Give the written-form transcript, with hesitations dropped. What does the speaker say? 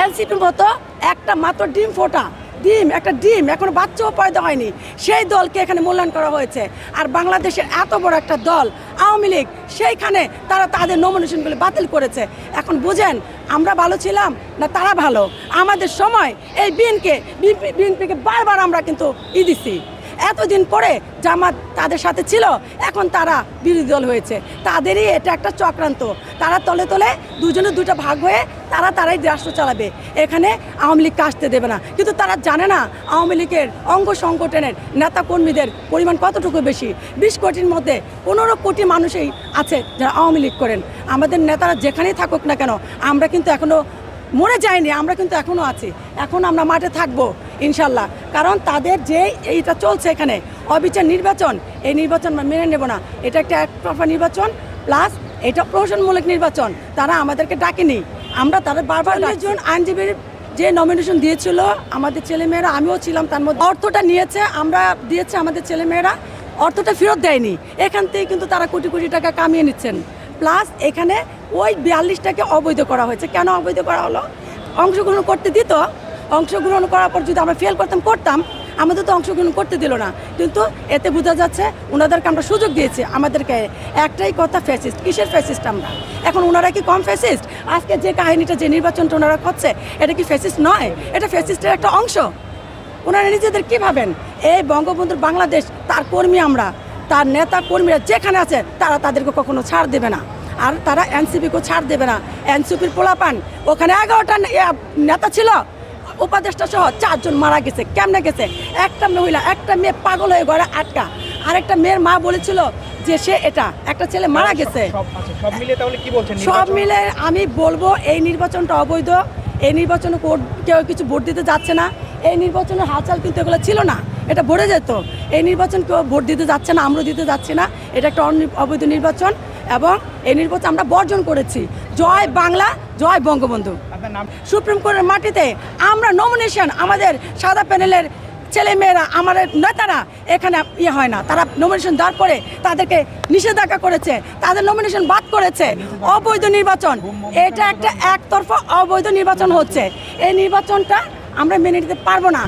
এনসিপির মতো একটা মাত্র ডিম ফোটা একটা ডিম এখনো বাচ্চাও পয়দা হয়নি সেই দলকে এখানে মূল্যায়ন করা হয়েছে। আর বাংলাদেশের এত বড় একটা দল আওয়ামী লীগ সেইখানে তারা তাদের নমিনেশনগুলো বাতিল করেছে। এখন বুঝেন আমরা ভালো ছিলাম না তারা ভালো? আমাদের সময় এই বিএনপিকে বারবার আমরা কিন্তু দিছি। এতদিন পরে জামাত তাদের সাথে ছিল, এখন তারা বিরোধী দল হয়েছে। তাদেরই এটা একটা চক্রান্ত। তারা তলে তলে দুজনে দুটো ভাগ হয়ে তারাই রাষ্ট্র চালাবে, এখানে আওয়ামী লীগকে আসতে দেবে না। কিন্তু তারা জানে না আওয়ামী লীগের অঙ্গ সংগঠনের নেতা কর্মীদের পরিমাণ কতটুকু বেশি। 20 কোটির মধ্যে 15 কোটি মানুষই আছে যারা আওয়ামী লীগ করেন। আমাদের নেতারা যেখানেই থাকুক না কেন, আমরা কিন্তু এখনও মরে যায়নি, আমরা কিন্তু এখনও আছি, এখন আমরা মাঠে থাকবো ইনশাল্লাহ। কারণ তাদের যে এইটা চলছে এখানে অবিচার নির্বাচন, এই নির্বাচন আমরা মেনে নেব না। এটা একটা একতরফা নির্বাচন, প্লাস এটা প্রহসনমূলক নির্বাচন। তারা আমাদেরকে ডাকেনি, আমরা তাদের বারবার একজন আইনজীবীর যে নমিনেশন দিয়েছিল আমাদের ছেলেমেয়েরা, আমিও ছিলাম তার মধ্যে, অর্থটা নিয়েছে, আমরা দিয়েছে আমাদের ছেলেমেয়েরা, অর্থটা ফেরত দেয়নি। এখান থেকে কিন্তু তারা কোটি কোটি টাকা কামিয়ে নিচ্ছেন। প্লাস এখানে ওই 42টাকে অবৈধ করা হয়েছে। কেন অবৈধ করা হলো? অংশগ্রহণ করতে দিত, অংশগ্রহণ করার পর যদি আমরা ফেল করতাম, আমাদের তো অংশগ্রহণ করতে দিল না। কিন্তু এতে বোঝা যাচ্ছে ওনাদেরকে আমরা সুযোগ দিয়েছি। আমাদেরকে একটাই কথা, ফ্যাসিস্ট। কিসের ফ্যাসিস্ট আমরা? এখন ওনারা কি কম ফ্যাসিস্ট? আজকে যে কাহিনীটা, যে নির্বাচনটা ওনারা করছে, এটা কি ফ্যাসিস্ট নয়? এটা ফ্যাসিস্টের একটা অংশ। ওনারা নিজেদের কী ভাবেন? এই বঙ্গবন্ধুর বাংলাদেশ, তার কর্মী আমরা, তার নেতা কর্মীরা যেখানে আছে তারা তাদেরকে কখনো ছাড় দেবে না। আর তারা এনসিপিকেও ছাড় দেবে না। এনসিপির পোলাপান ওখানে 11টা নেতা ছিল, উপদেষ্টা সহ 4 জন মারা গেছে। কেমনে গেছে? একটা মহিলা, একটা মেয়ে পাগল হয়ে ঘরে আটকা, আরেকটা মেয়ের মা বলেছিল যে সে একটা ছেলে মারা গেছে। সব মিলে আমি বলবো এই নির্বাচনটা অবৈধ। এই নির্বাচনে কেউ কিছু ভোট দিতে যাচ্ছে না। এই নির্বাচনের হালচাল কিন্তু এগুলো ছিল না, এটা ভরে যেত। এই নির্বাচন কেউ ভোট দিতে যাচ্ছে না, আমরাও দিতে যাচ্ছি না। এটা একটা অবৈধ নির্বাচন এবং এই নির্বাচন আমরা বর্জন করেছি। জয় বাংলা, জয় বঙ্গবন্ধু। সুপ্রিম কোর্টের মাটিতে আমরা নমিনেশন, আমাদের সাদা প্যানেলের ছেলেমেয়েরা, আমাদের নেতারা এখানে হয় না। তারা নমিনেশন দেওয়ার পরে তাদেরকে নিষেধাজ্ঞা করেছে, তাদের নমিনেশন বাদ করেছে। অবৈধ নির্বাচন, এটা একটা একতরফা অবৈধ নির্বাচন হচ্ছে। এই নির্বাচনটা আমরা মেনে নিতে পারবো না।